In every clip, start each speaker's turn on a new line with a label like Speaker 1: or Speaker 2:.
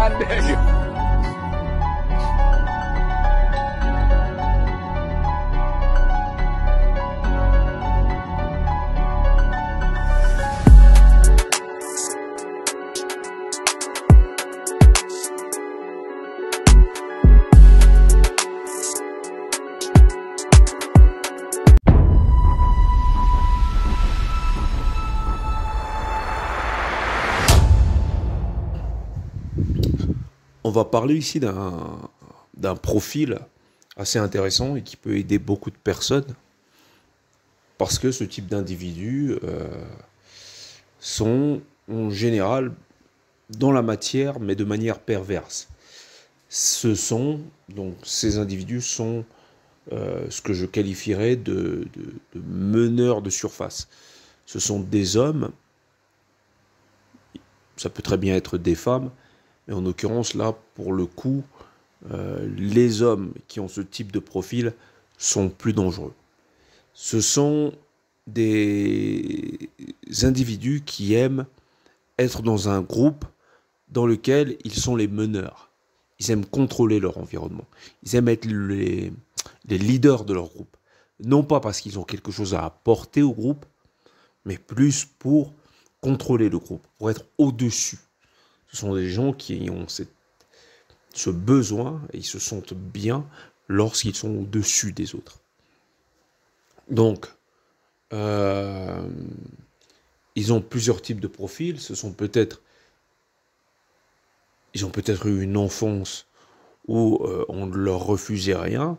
Speaker 1: God damn you.
Speaker 2: On va parler ici d'un profil assez intéressant et qui peut aider beaucoup de personnes parce que ce type d'individus sont en général dans la matière mais de manière perverse. Ces individus sont ce que je qualifierais de meneurs de surface. Ce sont des hommes, ça peut très bien être des femmes, mais en l'occurrence, là, pour le coup, les hommes qui ont ce type de profil sont plus dangereux. Ce sont des individus qui aiment être dans un groupe dans lequel ils sont les meneurs. Ils aiment contrôler leur environnement. Ils aiment être les leaders de leur groupe. Non pas parce qu'ils ont quelque chose à apporter au groupe, mais plus pour contrôler le groupe, pour être au-dessus. Ce sont des gens qui ont ce besoin et ils se sentent bien lorsqu'ils sont au-dessus des autres. Donc, ils ont plusieurs types de profils. Ils ont peut-être eu une enfance où on ne leur refusait rien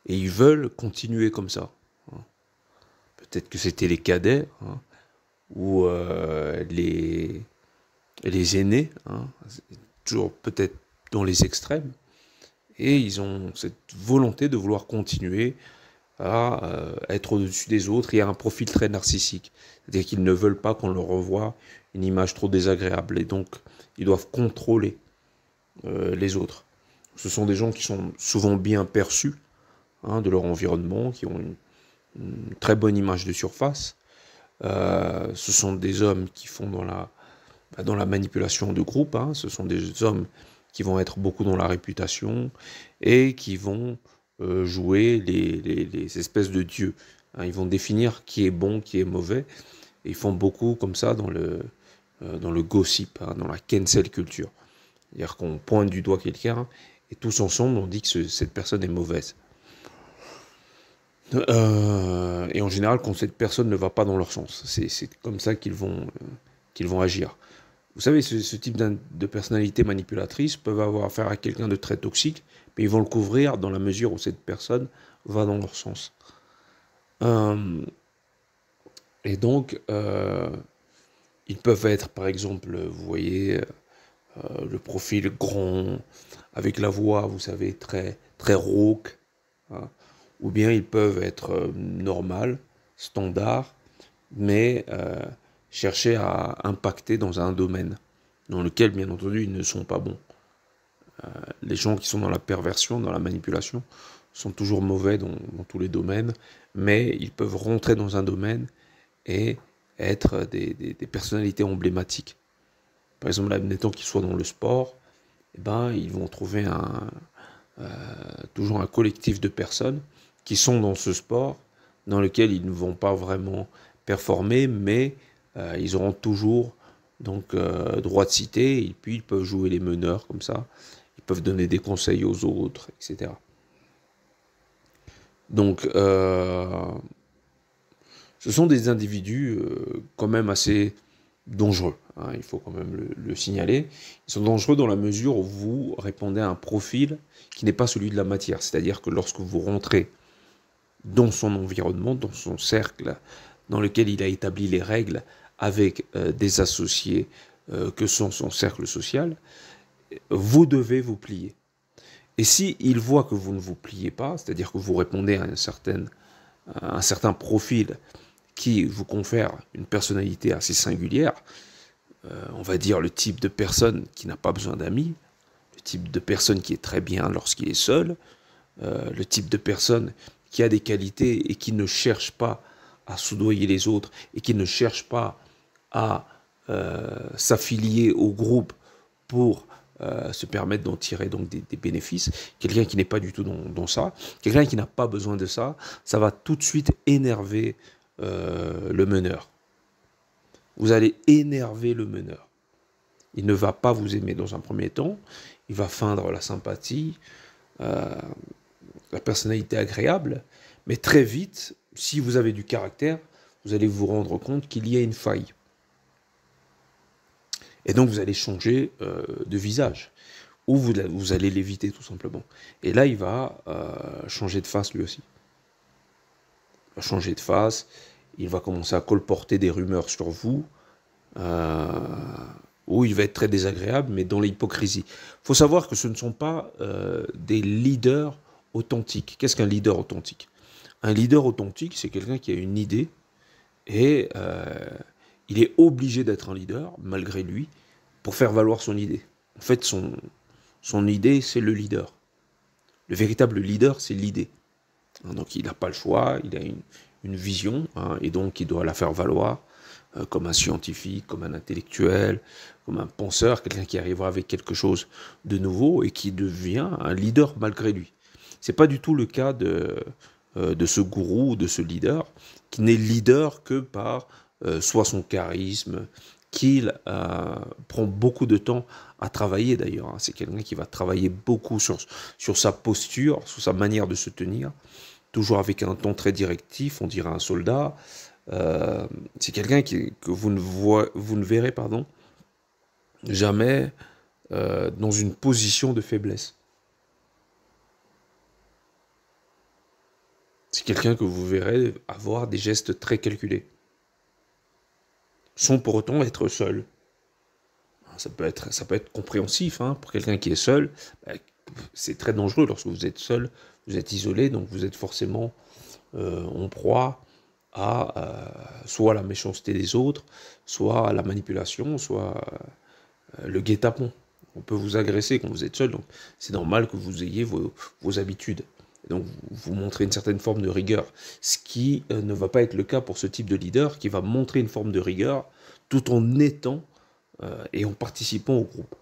Speaker 2: et ils veulent continuer comme ça. Peut-être que c'était les cadets ou les aînés, toujours peut-être dans les extrêmes, et ils ont cette volonté de vouloir continuer à être au-dessus des autres et à un profil très narcissique. C'est-à-dire qu'ils ne veulent pas qu'on leur revoie une image trop désagréable, et donc ils doivent contrôler les autres. Ce sont des gens qui sont souvent bien perçus de leur environnement, qui ont une très bonne image de surface. Ce sont des hommes qui font dans la manipulation de groupe, ce sont des hommes qui vont être beaucoup dans la réputation et qui vont jouer les espèces de dieux. Ils vont définir qui est bon, qui est mauvais, et ils font beaucoup comme ça dans le gossip, dans la cancel culture. C'est-à-dire qu'on pointe du doigt quelqu'un et tous ensemble on dit que cette personne est mauvaise. Et en général, quand cette personne ne va pas dans leur sens, c'est comme ça qu'ils vont agir. Vous savez, ce type de personnalité manipulatrice peuvent avoir affaire à quelqu'un de très toxique, mais ils vont le couvrir dans la mesure où cette personne va dans leur sens. Et donc, ils peuvent être, par exemple, vous voyez, le profil grand, avec la voix, vous savez, très, très rauque, ou bien ils peuvent être normal, standard, mais chercher à impacter dans un domaine dans lequel, bien entendu, ils ne sont pas bons. Les gens qui sont dans la perversion, dans la manipulation, sont toujours mauvais dans tous les domaines, mais ils peuvent rentrer dans un domaine et être des personnalités emblématiques. Par exemple, admettons qu'ils soient dans le sport, ils vont trouver toujours un collectif de personnes qui sont dans ce sport, dans lequel ils ne vont pas vraiment performer, mais ils auront toujours droit de citer, et puis ils peuvent jouer les meneurs comme ça, ils peuvent donner des conseils aux autres, etc. Donc, ce sont des individus quand même assez dangereux, il faut quand même le signaler. Ils sont dangereux dans la mesure où vous répondez à un profil qui n'est pas celui de la matière, c'est-à-dire que lorsque vous rentrez dans son environnement, dans son cercle, dans lequel il a établi les règles avec des associés que sont son cercle social, vous devez vous plier. Et s'il voit que vous ne vous pliez pas, c'est-à-dire que vous répondez à un certain profil qui vous confère une personnalité assez singulière, on va dire le type de personne qui n'a pas besoin d'amis, le type de personne qui est très bien lorsqu'il est seul, le type de personne qui a des qualités et qui ne cherche pas à soudoyer les autres et qui ne cherche pas à s'affilier au groupe pour se permettre d'en tirer donc des bénéfices. Quelqu'un qui n'est pas du tout dans ça, quelqu'un qui n'a pas besoin de ça, ça va tout de suite énerver le meneur. Vous allez énerver le meneur. Il ne va pas vous aimer dans un premier temps, il va feindre la sympathie, la personnalité agréable, mais très vite, si vous avez du caractère, vous allez vous rendre compte qu'il y a une faille. Et donc vous allez changer de visage, ou vous allez l'éviter tout simplement. Et là, il va changer de face lui aussi. Il va changer de face, il va commencer à colporter des rumeurs sur vous, où il va être très désagréable, mais dans l'hypocrisie. Il faut savoir que ce ne sont pas des leaders authentiques. Qu'est-ce qu'un leader authentique? Un leader authentique, c'est quelqu'un qui a une idée, et il est obligé d'être un leader, malgré lui, pour faire valoir son idée. En fait, son idée, c'est le leader. Le véritable leader, c'est l'idée. Donc il n'a pas le choix, il a une vision, et donc il doit la faire valoir comme un scientifique, comme un intellectuel, comme un penseur, quelqu'un qui arrivera avec quelque chose de nouveau et qui devient un leader malgré lui. Ce n'est pas du tout le cas de ce gourou, de ce leader, qui n'est leader que par soit son charisme, qu'il prend beaucoup de temps à travailler d'ailleurs. C'est quelqu'un qui va travailler beaucoup sur sa posture, sur sa manière de se tenir, toujours avec un ton très directif, on dirait un soldat. C'est quelqu'un que vous ne verrez jamais dans une position de faiblesse. C'est quelqu'un que vous verrez avoir des gestes très calculés, sans pour autant être seul. Ça peut être compréhensif, pour quelqu'un qui est seul. C'est très dangereux lorsque vous êtes seul, vous êtes isolé, donc vous êtes forcément en proie à soit la méchanceté des autres, soit à la manipulation, soit le guet-apens. On peut vous agresser quand vous êtes seul, donc c'est normal que vous ayez vos habitudes. Et donc vous montrez une certaine forme de rigueur, ce qui ne va pas être le cas pour ce type de leader qui va montrer une forme de rigueur tout en étant et en participant au groupe.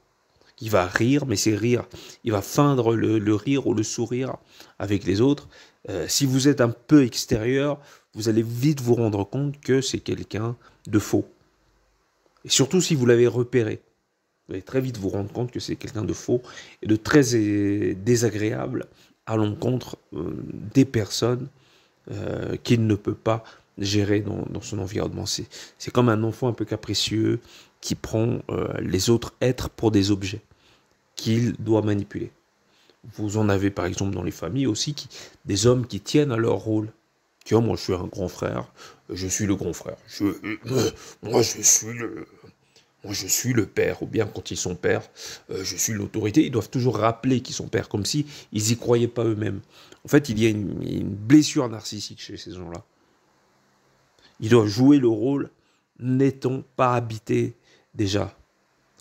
Speaker 2: Il va rire, mais c'est rire. Il va feindre le rire ou le sourire avec les autres. Si vous êtes un peu extérieur, vous allez vite vous rendre compte que c'est quelqu'un de faux. Et surtout si vous l'avez repéré. Vous allez très vite vous rendre compte que c'est quelqu'un de faux et de très désagréable à l'encontre des personnes qu'il ne peut pas gérer dans son environnement. C'est comme un enfant un peu capricieux qui prend les autres êtres pour des objets qu'il doit manipuler. Vous en avez par exemple dans les familles aussi des hommes qui tiennent à leur rôle. Tiens, moi je suis un grand frère, je suis le grand frère. Moi je suis le père, ou bien quand ils sont pères, je suis l'autorité. Ils doivent toujours rappeler qu'ils sont pères, comme si ils n'y croyaient pas eux-mêmes. En fait, il y a une blessure narcissique chez ces gens-là. Ils doivent jouer le rôle n'étant pas habités déjà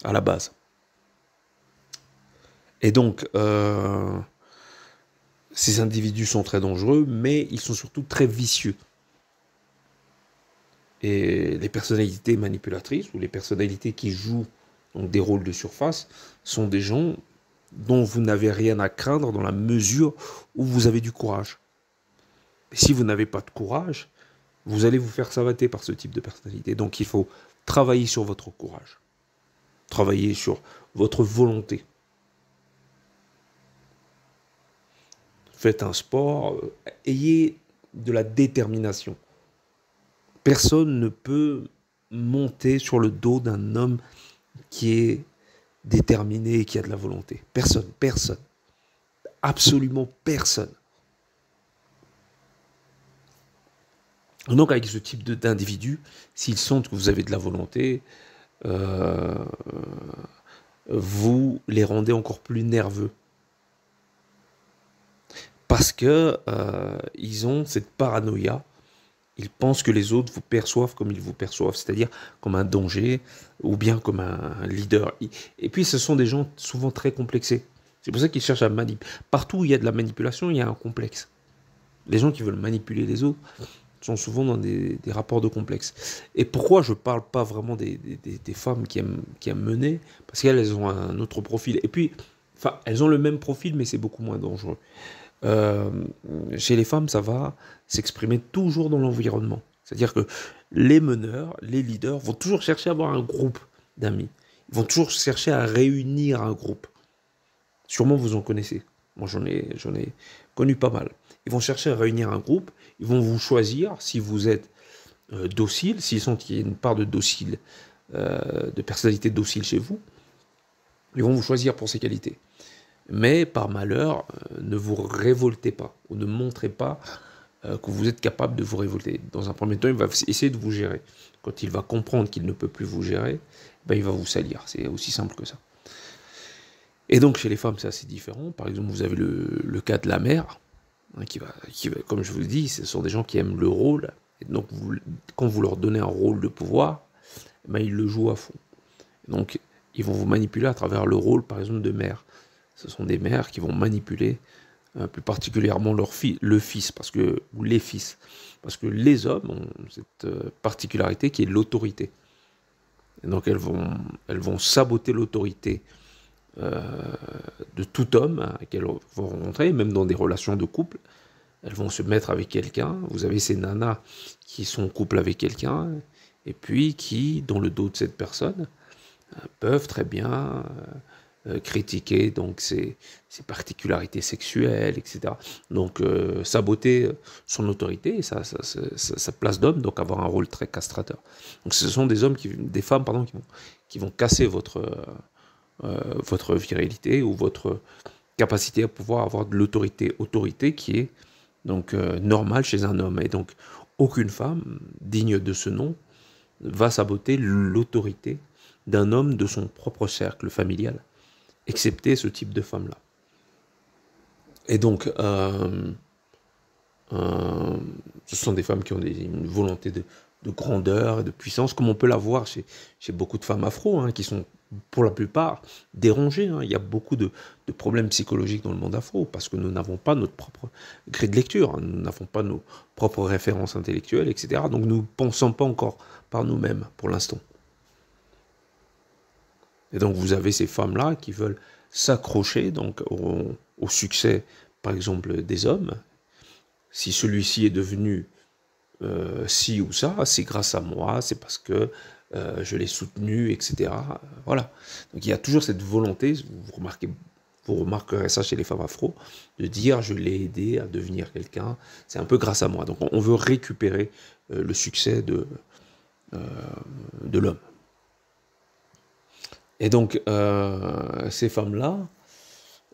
Speaker 2: à la base. Et donc, ces individus sont très dangereux, mais ils sont surtout très vicieux. Et les personnalités manipulatrices ou les personnalités qui jouent donc des rôles de surface sont des gens dont vous n'avez rien à craindre dans la mesure où vous avez du courage. Et si vous n'avez pas de courage, vous allez vous faire savater par ce type de personnalité. Donc il faut travailler sur votre courage, travailler sur votre volonté. Faites un sport, ayez de la détermination. Personne ne peut monter sur le dos d'un homme qui est déterminé et qui a de la volonté. Personne. Absolument personne. Donc avec ce type d'individu, s'ils sentent que vous avez de la volonté, vous les rendez encore plus nerveux. Parce que ils ont cette paranoïa. Ils pensent que les autres vous perçoivent comme ils vous perçoivent, c'est-à-dire comme un danger ou bien comme un leader. Et puis ce sont des gens souvent très complexés. C'est pour ça qu'ils cherchent à manipuler. Partout où il y a de la manipulation, il y a un complexe. Les gens qui veulent manipuler les autres, sont souvent dans des rapports de complexe. Et pourquoi je ne parle pas vraiment des femmes qui aiment mener? Parce qu'elles ont un autre profil. Et puis, enfin, elles ont le même profil, mais c'est beaucoup moins dangereux. Euh, Chez les femmes, ça va s'exprimer toujours dans l'environnement. C'est-à-dire que les meneurs, les leaders vont toujours chercher à avoir un groupe d'amis. Ils vont toujours chercher à réunir un groupe. Sûrement vous en connaissez. Moi, j'en ai connu pas mal. Ils vont chercher à réunir un groupe. Ils vont vous choisir si vous êtes docile, s'ils sentent qu'il y a une part de docile, de personnalité docile chez vous. Ils vont vous choisir pour ces qualités. Mais par malheur, ne vous révoltez pas ou ne montrez pas que vous êtes capable de vous révolter. Dans un premier temps, il va essayer de vous gérer. Quand il va comprendre qu'il ne peut plus vous gérer, ben, il va vous salir. C'est aussi simple que ça. Et donc, chez les femmes, c'est assez différent. Par exemple, vous avez le cas de la mère, hein, qui va, comme je vous le dis, ce sont des gens qui aiment le rôle. Et donc, quand vous leur donnez un rôle de pouvoir, ben, ils le jouent à fond. Donc, ils vont vous manipuler à travers le rôle, par exemple, de mère. Ce sont des mères qui vont manipuler plus particulièrement le fils, ou les fils. Parce que les hommes ont cette particularité qui est l'autorité. Et donc, elles vont saboter l'autorité de tout homme qu'elles vont rencontrer, même dans des relations de couple. Elles vont se mettre avec quelqu'un. Vous avez ces nanas qui sont en couple avec quelqu'un, et puis qui, dans le dos de cette personne, peuvent très bien critiquer donc ses particularités sexuelles, etc. Donc saboter son autorité, sa place d'homme, donc avoir un rôle très castrateur. Donc ce sont des femmes qui vont casser votre virilité ou votre capacité à pouvoir avoir de autorité qui est donc normale chez un homme. Et donc aucune femme digne de ce nom va saboter l'autorité d'un homme de son propre cercle familial, excepté ce type de femme-là. Et donc, ce sont des femmes qui ont une volonté de grandeur et de puissance, comme on peut la voir chez beaucoup de femmes afro, hein, qui sont pour la plupart dérangées. Hein. Il y a beaucoup de problèmes psychologiques dans le monde afro, parce que nous n'avons pas notre propre grille de lecture, hein. Nous n'avons pas nos propres références intellectuelles, etc. Donc nous ne pensons pas encore par nous-mêmes pour l'instant. Et donc vous avez ces femmes-là qui veulent s'accrocher donc au succès, par exemple, des hommes. Si celui-ci est devenu ci ou ça, c'est grâce à moi, c'est parce que je l'ai soutenu, etc. Voilà. Donc il y a toujours cette volonté, vous remarquerez ça chez les femmes afro, de dire je l'ai aidé à devenir quelqu'un, c'est un peu grâce à moi. Donc on veut récupérer le succès de l'homme. Et donc, ces femmes-là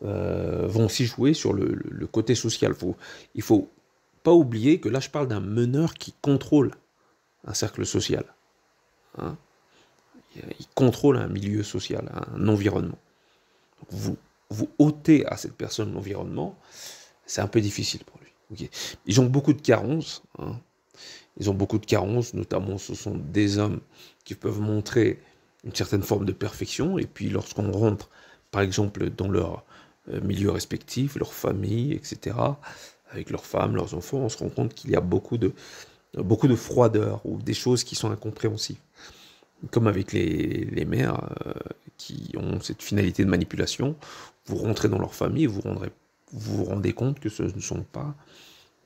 Speaker 2: vont aussi jouer sur le côté social. Il ne faut pas oublier que là, je parle d'un meneur qui contrôle un cercle social. Hein. Il contrôle un milieu social, un environnement. Donc vous ôtez à cette personne l'environnement, c'est un peu difficile pour lui. Okay. Ils ont beaucoup de carences. Hein. Ils ont beaucoup de carences, notamment ce sont des hommes qui peuvent montrer une certaine forme de perfection, et puis lorsqu'on rentre, par exemple, dans leur milieu respectif, leur famille, etc., avec leurs femmes, leurs enfants, on se rend compte qu'il y a beaucoup de froideur, ou des choses qui sont incompréhensibles. Comme avec les mères qui ont cette finalité de manipulation, vous rentrez dans leur famille et vous vous rendez compte que ce ne sont pas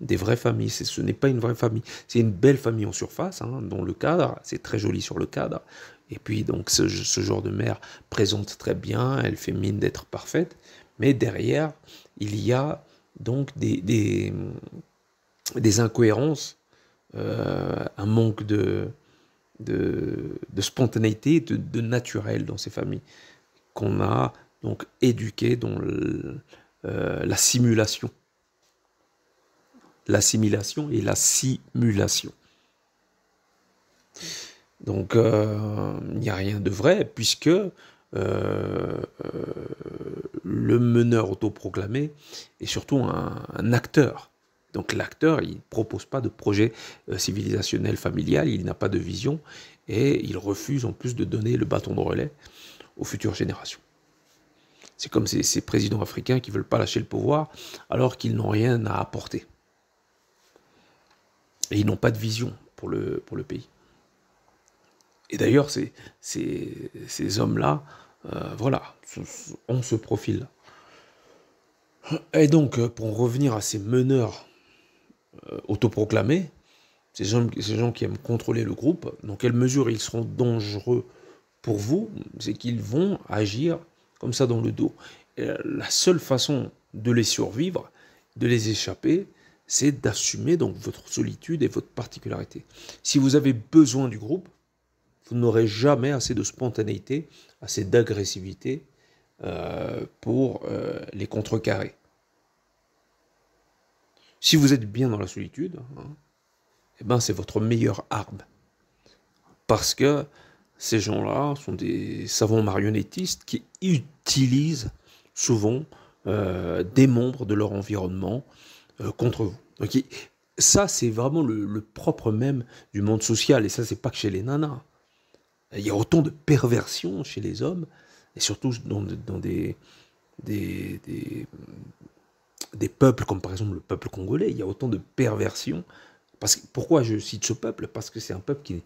Speaker 2: des vraies familles, ce n'est pas une vraie famille, c'est une belle famille en surface, hein, dont le cadre, c'est très joli sur le cadre, et puis donc ce genre de mère présente très bien, elle fait mine d'être parfaite, mais derrière, il y a donc des incohérences, un manque de spontanéité, de naturel dans ces familles, qu'on a donc éduquées dans la simulation. L'assimilation et la simulation. Donc, il n'y a rien de vrai, puisque le meneur autoproclamé est surtout un acteur. Donc l'acteur, il ne propose pas de projet civilisationnel familial, il n'a pas de vision, et il refuse en plus de donner le bâton de relais aux futures générations. C'est comme ces présidents africains qui ne veulent pas lâcher le pouvoir, alors qu'ils n'ont rien à apporter. Et ils n'ont pas de vision pour le pays. Et d'ailleurs, ces hommes-là, voilà, ont ce profil-là. Et donc, pour en revenir à ces meneurs autoproclamés, ces gens qui aiment contrôler le groupe, dans quelle mesure ils seront dangereux pour vous, c'est qu'ils vont agir comme ça dans le dos. Et la seule façon de les survivre, de les échapper, c'est d'assumer donc votre solitude et votre particularité. Si vous avez besoin du groupe, vous n'aurez jamais assez de spontanéité, assez d'agressivité pour les contrecarrer. Si vous êtes bien dans la solitude, eh ben c'est votre meilleure arme. Parce que ces gens-là sont des savants marionnettistes qui utilisent souvent des membres de leur environnement contre vous. Donc, ça, c'est vraiment le propre même du monde social. Et ça, c'est pas que chez les nanas. Il y a autant de perversion chez les hommes, et surtout dans des, des peuples, comme par exemple le peuple congolais, il y a autant de perversion. Pourquoi je cite ce peuple? Parce que c'est un peuple qui,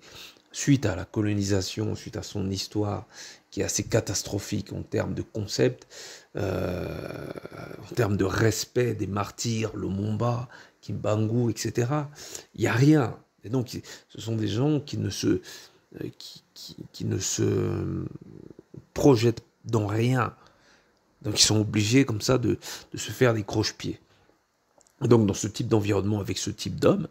Speaker 2: suite à la colonisation, suite à son histoire, qui est assez catastrophique en termes de concept, en termes de respect des martyrs, Lumumba, Kimbangu, etc. Il n'y a rien. Et donc, ce sont des gens qui ne se projettent dans rien. Donc, ils sont obligés, comme ça, de se faire des croche-pieds. Donc, dans ce type d'environnement, avec ce type d'hommes,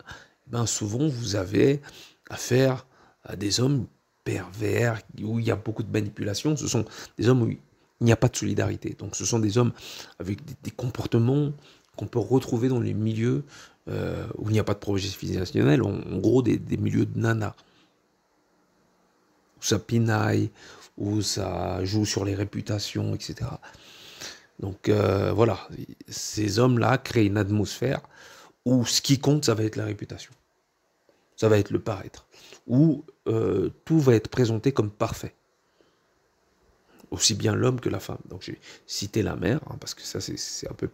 Speaker 2: ben, souvent, vous avez affaire à des hommes pervers, où il y a beaucoup de manipulation. Ce sont des hommes où il n'y a pas de solidarité. Donc, ce sont des hommes avec des comportements qu'on peut retrouver dans les milieux où il n'y a pas de projet civilisationnel, en gros, des milieux de nanas. Où ça pinaille, où ça joue sur les réputations, etc. Donc voilà, ces hommes-là créent une atmosphère où ce qui compte, ça va être la réputation. Ça va être le paraître. Où tout va être présenté comme parfait. Aussi bien l'homme que la femme. Donc j'ai cité la mère, parce que ça c'est un peu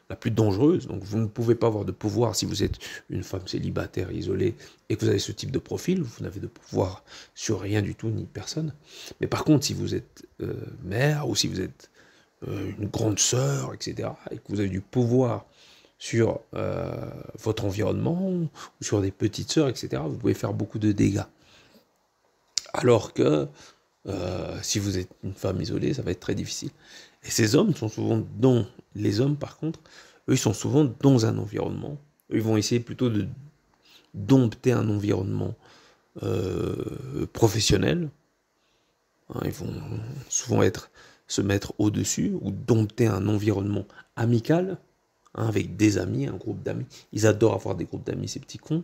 Speaker 2: la plus dangereuse. Donc vous ne pouvez pas avoir de pouvoir si vous êtes une femme célibataire, isolée, et que vous avez ce type de profil. Vous n'avez de pouvoir sur rien du tout, ni personne. Mais par contre, si vous êtes mère, ou si vous êtes une grande sœur, etc., et que vous avez du pouvoir sur votre environnement, ou sur des petites sœurs, etc., vous pouvez faire beaucoup de dégâts. Alors que si vous êtes une femme isolée, ça va être très difficile. Et ces hommes sont souvent dans... Les hommes, par contre, eux, ils sont souvent dans un environnement. Eux, ils vont essayer plutôt de dompter un environnement professionnel. Hein, ils vont souvent se mettre au-dessus, ou dompter un environnement amical, hein, avec des amis, un groupe d'amis. Ils adorent avoir des groupes d'amis, ces petits cons.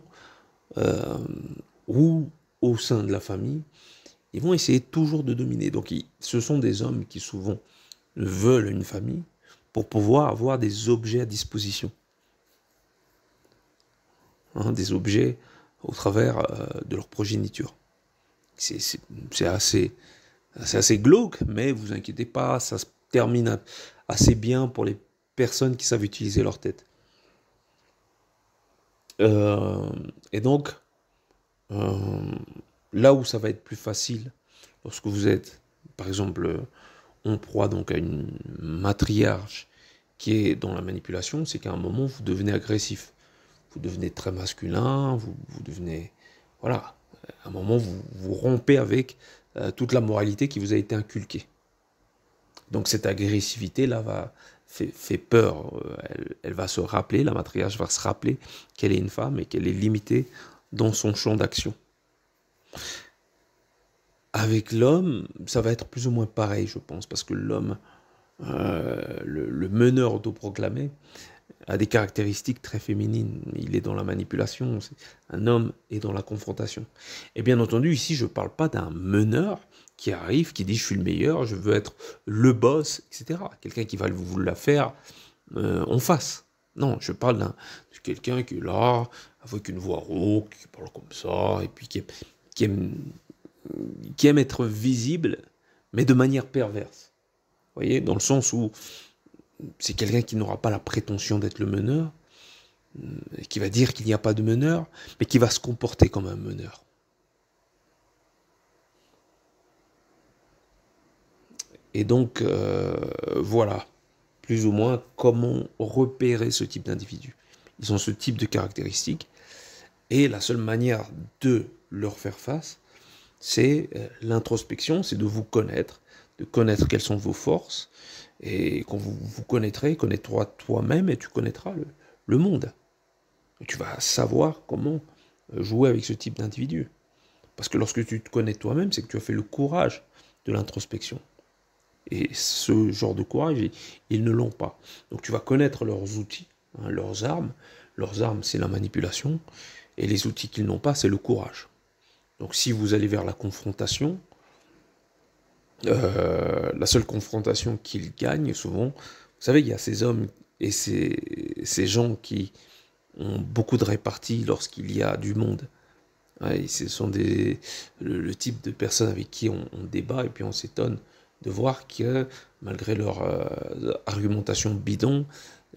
Speaker 2: Ou au sein de la famille, ils vont essayer toujours de dominer. Donc ce sont des hommes qui souvent veulent une famille pour pouvoir avoir des objets à disposition. Hein, des objets au travers de leur progéniture. C'est assez glauque, mais vous inquiétez pas, ça se termine assez bien pour les personnes qui savent utiliser leur tête. Et donc, là où ça va être plus facile, lorsque vous êtes, par exemple, en proie donc à une matriarche qui est dans la manipulation, c'est qu'à un moment, vous devenez agressif. Vous devenez très masculin, vous devenez... Voilà, à un moment, vous rompez avec toute la moralité qui vous a été inculquée. Donc cette agressivité-là fait peur. Elle va se rappeler, la matriarche va se rappeler qu'elle est une femme et qu'elle est limitée dans son champ d'action. Avec l'homme, ça va être plus ou moins pareil, je pense, parce que l'homme, le meneur autoproclamé, a des caractéristiques très féminines. Il est dans la manipulation, un homme est dans la confrontation. Et bien entendu, ici, je ne parle pas d'un meneur qui arrive, qui dit « je suis le meilleur, je veux être le boss », etc. Quelqu'un qui va vous la faire en face. Non, je parle de quelqu'un qui est là, avec une voix rauque, qui parle comme ça, et puis qui aime être visible, mais de manière perverse. Vous voyez, dans le sens où c'est quelqu'un qui n'aura pas la prétention d'être le meneur, qui va dire qu'il n'y a pas de meneur, mais qui va se comporter comme un meneur. Et donc, voilà, plus ou moins, comment repérer ce type d'individu. Ils ont ce type de caractéristiques, et la seule manière de leur faire face, c'est l'introspection, c'est de vous connaître, de connaître quelles sont vos forces, et quand vous connaîtrez, connaîtras toi-même, et tu connaîtras le monde. Et tu vas savoir comment jouer avec ce type d'individu. Parce que lorsque tu te connais toi-même, c'est que tu as fait le courage de l'introspection. Et ce genre de courage, ils ne l'ont pas. Donc tu vas connaître leurs outils, hein, leurs armes. Leurs armes, c'est la manipulation. Et les outils qu'ils n'ont pas, c'est le courage. Donc si vous allez vers la confrontation, la seule confrontation qu'ils gagnent souvent, vous savez, il y a ces hommes et ces gens qui ont beaucoup de répartie lorsqu'il y a du monde. Ouais, ce sont le type de personnes avec qui on débat et puis on s'étonne de voir que malgré leur argumentation bidon,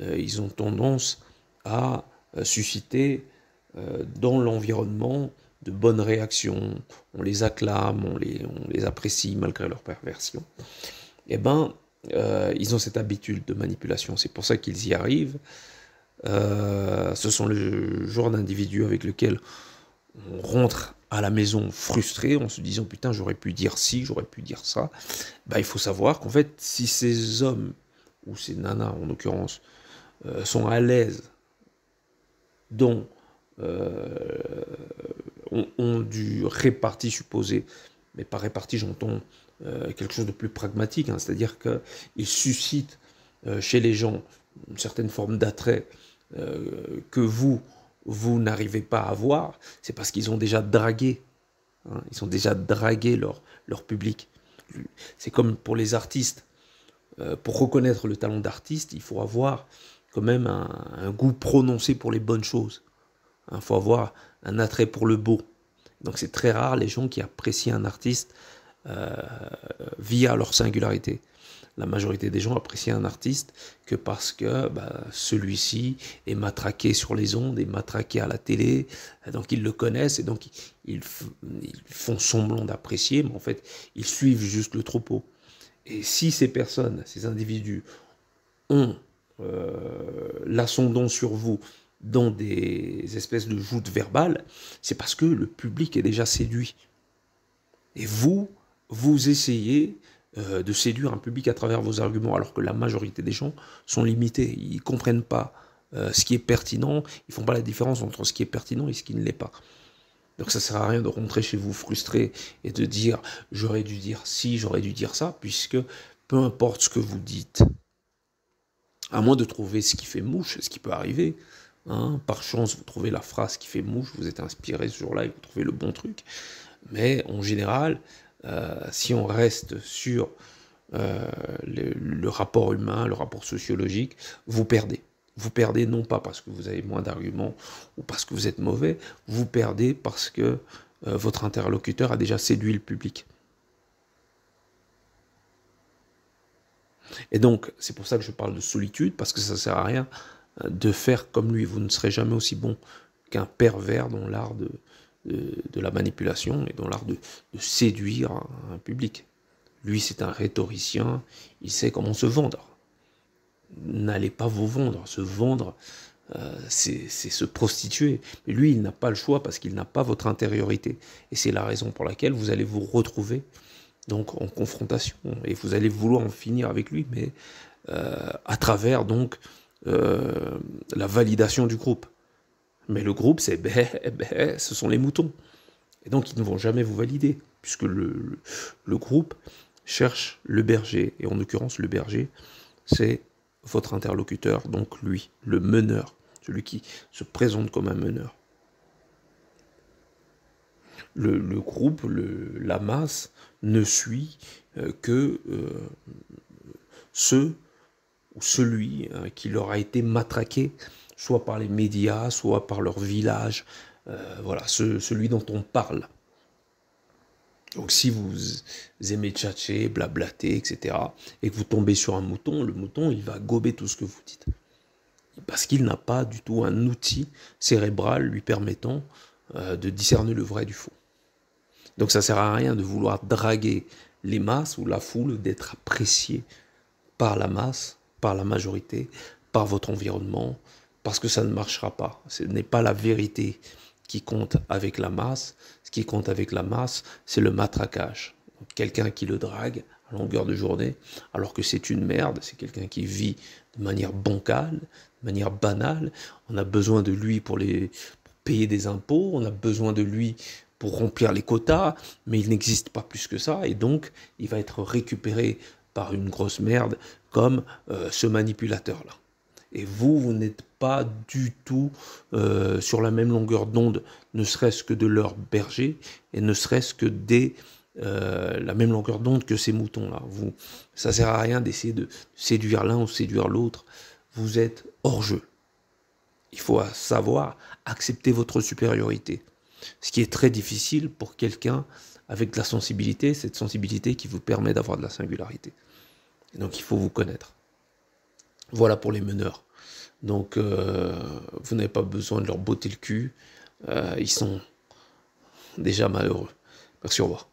Speaker 2: ils ont tendance à susciter dans l'environnement de bonnes réactions. On les acclame, on les apprécie malgré leur perversion. Eh bien, ils ont cette habitude de manipulation. C'est pour ça qu'ils y arrivent. Ce sont le genre d'individus avec lequel on rentre à la maison frustré en se disant putain j'aurais pu dire ci, j'aurais pu dire ça. Bah, il faut savoir qu'en fait si ces hommes ou ces nanas en l'occurrence sont à l'aise dont ont du réparti supposé, mais par réparti j'entends quelque chose de plus pragmatique, hein, c'est-à-dire qu'ils suscitent chez les gens une certaine forme d'attrait que vous n'arrivez pas à voir, c'est parce qu'ils ont déjà dragué. Hein, ils ont déjà dragué leur public. C'est comme pour les artistes. Pour reconnaître le talent d'artiste, il faut avoir quand même un goût prononcé pour les bonnes choses. Il faut avoir un attrait pour le beau. Donc c'est très rare les gens qui apprécient un artiste via leur singularité. La majorité des gens apprécient un artiste que parce que celui-ci est matraqué sur les ondes, est matraqué à la télé, donc ils le connaissent et donc ils font semblant d'apprécier, mais en fait ils suivent juste le troupeau. Et si ces personnes, ces individus ont l'ascendant sur vous dans des espèces de joutes verbales, c'est parce que le public est déjà séduit. Et vous essayez de séduire un public à travers vos arguments, alors que la majorité des gens sont limités. Ils ne comprennent pas ce qui est pertinent, ils ne font pas la différence entre ce qui est pertinent et ce qui ne l'est pas. Donc ça ne sert à rien de rentrer chez vous frustré et de dire « j'aurais dû dire ci, j'aurais dû dire ça », puisque peu importe ce que vous dites, à moins de trouver ce qui fait mouche, ce qui peut arriver, hein, par chance vous trouvez la phrase qui fait mouche, vous êtes inspiré ce jour-là et vous trouvez le bon truc, mais en général, si on reste sur le rapport humain, le rapport sociologique, vous perdez. Vous perdez non pas parce que vous avez moins d'arguments ou parce que vous êtes mauvais, vous perdez parce que votre interlocuteur a déjà séduit le public. Et donc, c'est pour ça que je parle de solitude, parce que ça ne sert à rien de faire comme lui. Vous ne serez jamais aussi bon qu'un pervers dans l'art de la manipulation et dans l'art de séduire un public. Lui, c'est un rhétoricien, il sait comment se vendre. N'allez pas vous vendre. Se vendre, c'est se prostituer. Mais lui, il n'a pas le choix parce qu'il n'a pas votre intériorité. Et c'est la raison pour laquelle vous allez vous retrouver donc en confrontation. Et vous allez vouloir en finir avec lui, mais à travers donc la validation du groupe. Mais le groupe, c'est ce sont les moutons. Et donc, ils ne vont jamais vous valider, puisque le groupe cherche le berger. Et en l'occurrence, le berger, c'est votre interlocuteur, donc lui, le meneur, celui qui se présente comme un meneur. Le groupe, la masse, ne suit que ceux ou celui qui leur a été matraqué, soit par les médias, soit par leur village, voilà, celui dont on parle. Donc si vous aimez tchatcher, blablater, etc., et que vous tombez sur un mouton, le mouton, il va gober tout ce que vous dites. parce qu'il n'a pas du tout un outil cérébral lui permettant de discerner le vrai du faux. Donc ça ne sert à rien de vouloir draguer les masses ou la foule, d'être apprécié par la masse, par la majorité, par votre environnement, parce que ça ne marchera pas. Ce n'est pas la vérité qui compte avec la masse. Ce qui compte avec la masse, c'est le matraquage. Quelqu'un qui le drague à longueur de journée, alors que c'est une merde, c'est quelqu'un qui vit de manière bancale, de manière banale. On a besoin de lui pour payer des impôts, on a besoin de lui pour remplir les quotas, mais il n'existe pas plus que ça, et donc il va être récupéré par une grosse merde comme ce manipulateur-là. Et vous n'êtes pas du tout sur la même longueur d'onde, ne serait-ce que de leur berger, et ne serait-ce que la même longueur d'onde que ces moutons-là. Ça ne sert à rien d'essayer de séduire l'un ou séduire l'autre. Vous êtes hors jeu. Il faut savoir accepter votre supériorité. Ce qui est très difficile pour quelqu'un avec de la sensibilité, cette sensibilité qui vous permet d'avoir de la singularité. Et donc il faut vous connaître. Voilà pour les meneurs. Donc vous n'avez pas besoin de leur botter le cul. Ils sont déjà malheureux. Merci, au revoir.